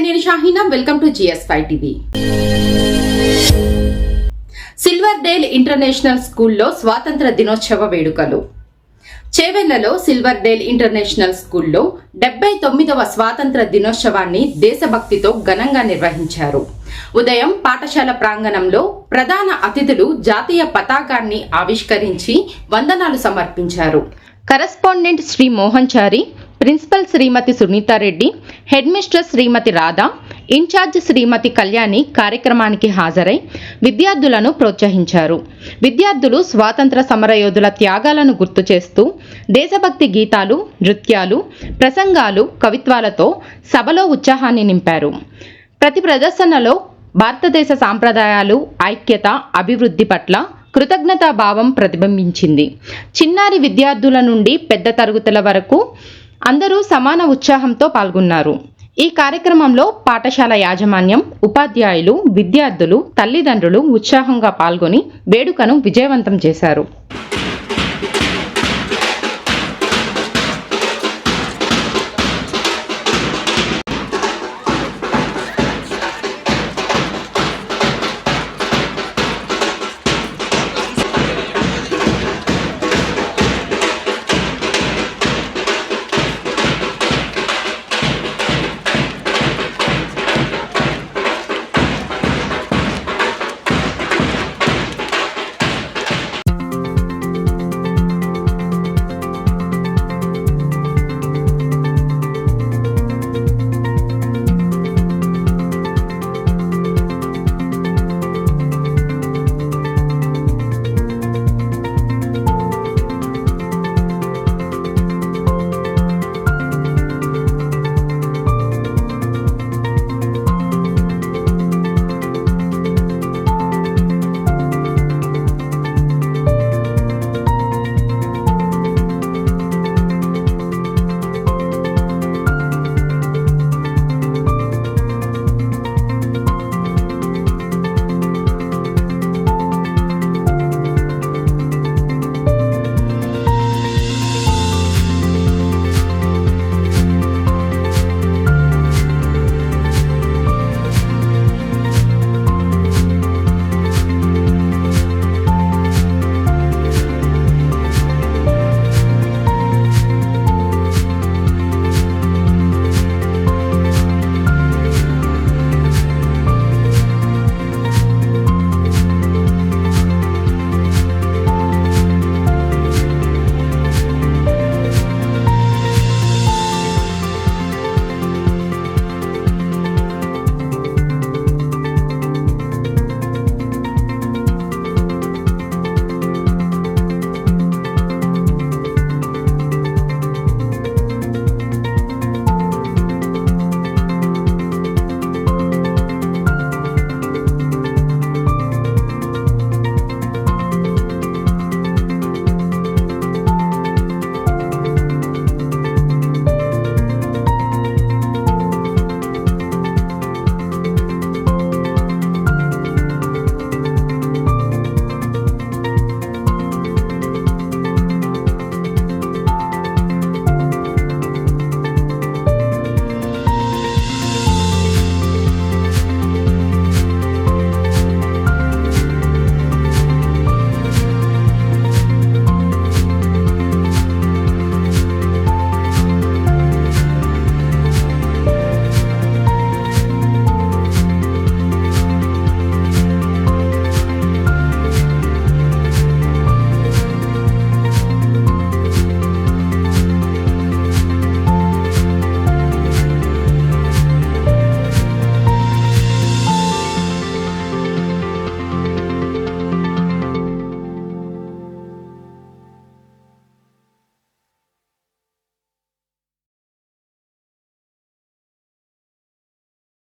నేను Shaheena. Welcome to GS5 TV. Silver Dale International స్కూల్లో స్వాతంత్ర దినోత్సవ వేడుకలు. చేవెళ్లలో సిల్వర్ డేల్ ఇంటర్నేషనల్ స్కూల్లో 79వ స్వాతంత్ర దినోత్సవాన్ని దేశభక్తితో ఘనంగా నిర్వహించారు. ఉదయం పాఠశాల ప్రాంగణంలో ప్రధాన అతిథులు జాతీయ పతాకాన్ని ఆవిష్కరించి వందనాలు సమర్పించారు. కరెస్పాండెంట్ శ్రీ మోహన్ చారి, ప్రిన్సిపల్ శ్రీమతి సునీతారెడ్డి, హెడ్ మిస్ట్రెస్ శ్రీమతి రాధా, ఇన్ఛార్జ్ శ్రీమతి కళ్యాణి కార్యక్రమానికి హాజరై విద్యార్థులను ప్రోత్సహించారు. విద్యార్థులు స్వాతంత్ర సమరయోధుల త్యాగాలను గుర్తు చేస్తూ దేశభక్తి గీతాలు, నృత్యాలు, ప్రసంగాలు, కవిత్వాలతో సభలో ఉత్సాహాన్ని నింపారు. ప్రతి ప్రదర్శనలో భారతదేశ సాంప్రదాయాలు, ఐక్యత, అభివృద్ధి పట్ల కృతజ్ఞతా భావం ప్రతిబింబించింది. చిన్నారి విద్యార్థుల నుండి పెద్ద తరగతుల వరకు అందరూ సమాన ఉత్సాహంతో పాల్గొన్నారు. ఈ కార్యక్రమంలో పాఠశాల యాజమాన్యం, ఉపాధ్యాయులు, విద్యార్థులు, తల్లిదండ్రులు ఉత్సాహంగా పాల్గొని వేడుకను విజయవంతం చేశారు.